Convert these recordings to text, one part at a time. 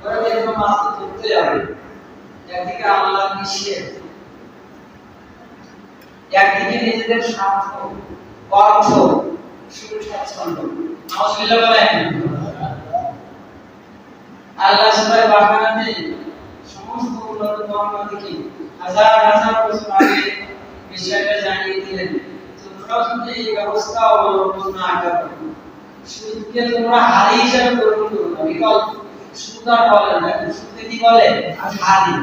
ওরা দেখো মাছ ধরতে যাবে, একদিকে আল্লাহ নিষেধ, একদিকে নিজেদের স্বার্থ, অর্থ, সুখ স্বাচ্ছন্দ্য। নাউজুবিল্লাহ বলেন। আল্লাহ সূরা বাকারাতে সমস্ত উন্নত ধর্মকে হাজার হাজার বছর আগে বিষয়টা জানিয়ে দিলেন। তোমরা যদি এই ব্যবস্থা অবলম্বন না করো, সুদকে তোমরা হারি হিসাবে গ্রহণ করো না। বিকল্প সুদ আর বলে না, সুদকে কি বলে? হারি।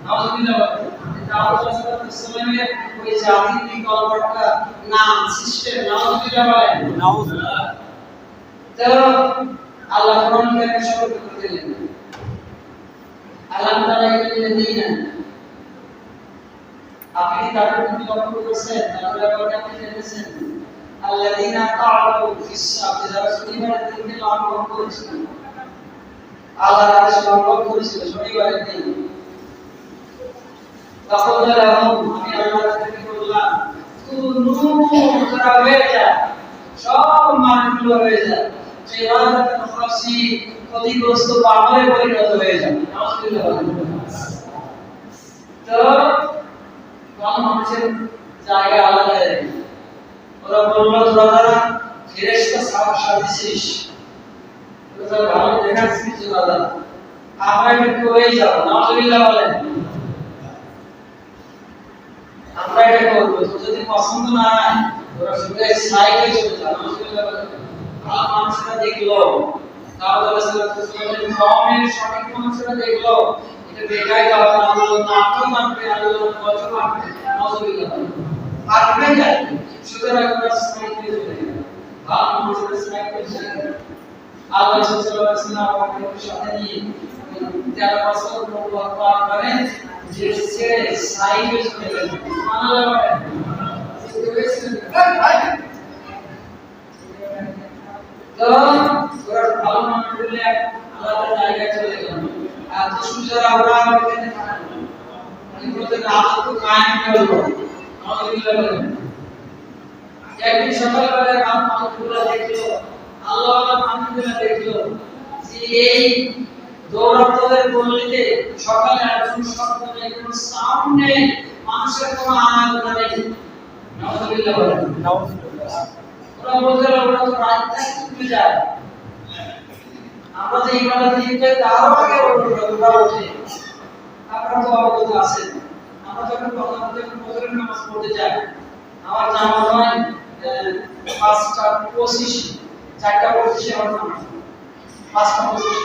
নাউজুবিল্লাহ বলেন। তাহলে রাসূলুল্লাহ ওই জাতির বিকল্পটা নাম সিস্টেম। নাউজুবিল্লাহ বলেন। নাউজুবিল্লাহ। তো আল্লাহ কোরআন কারীমে সতর্ক করে দিলেন, আল্লাহ তাআলা ইল্লাযীনা, আপনি তাদের প্রতি লক্ষ্য করেছেন, তাদের ব্যাপারে আপনি জেনেছেন, আল্লাযীনা তাআলাউ ফিস সাবতি, যারা শনিবারের দিনকে লঙ্ঘন করেছিল, আল্লাহর আদেশ লঙ্ঘন করেছিল শনিবারের দিন। তখন আমি আল্লাহ তাআলাকে বললাম, কুনু, তোরা হয়ে যা, সব মানুষগুলো হয়ে যা ইবাদাতুল খাসি, ক্ষতিগ্রস্ত পাগলে পরিণত হয়ে যাবে। নাউজুবিল্লাহ। তো কোন মানুষের জায়গা আলাদা, ওরা বলল তোরা ফেরেশতা সাজিস, তোরা ভালো দেখাচ্ছিস দাদা, আমরা একটু হয়ে যাব। নাউজুবিল্লাহ বলেন। আমরা এটা করব, যদি পছন্দ না হয় ওরা শুধু সাইডে চলে যায়। নাউজুবিল্লাহ বলেন। ভালো মানুষরা দেখলো, দাউদ আলাইহিস সালামের কওমের সঠিক মানুষরা দেখলো, এটা বেকায় দাও না, আল্লাহ নামও মানবে, আল্লাহর কথা মানবে। নাউজুবিল্লাহ। পারবে না, সুতরাং ওরা সাইডে চলে গেল। ভালো মানুষরা সাইডে চলে গেল। আল্লাহ সাল্লাল্লাহু আলাইহি ওয়াসাল্লাম সাথে নিয়ে 13 বছর নবুয়ত পার করেন, যে সে সাইডে চলে গেল। সুবহানাল্লাহ। তো ওরা ভালো মানুষ বলে আলাদা জায়গায় চলে গেল। আর দুষ্টরা ওরা এখানে থাকলো, এগুলোতে রাত তো কায়েম করলো। নাউজুবিল্লাহ বলেন। একদিন সকালবেলা রাত মানুষগুলো দেখলো, আল্লাহওয়ালা মানুষগুলো দেখলো যে এই দৌড়াত্মদের গলিতে সকালে আর কোনো শব্দ নেই, কোনো সাউন্ড নেই, মানুষের কোনো আওয়াজ নেই। নাউজুবিল্লাহ বলেন। নাউজুবিল্লাহ। ওরা বলতে ওরা তো রাত থেকে উঠে যায়, আমরা যে ইবাদত দিতে তারও আগে ওরা ওঠে। আপনারা তো অবগত আছেন, আমরা যখন ফজরের নামাজ পড়তে যাই, আমার জামাত হয় 5টা 25, 4টা 25 আমার নামাজ, 5টা 25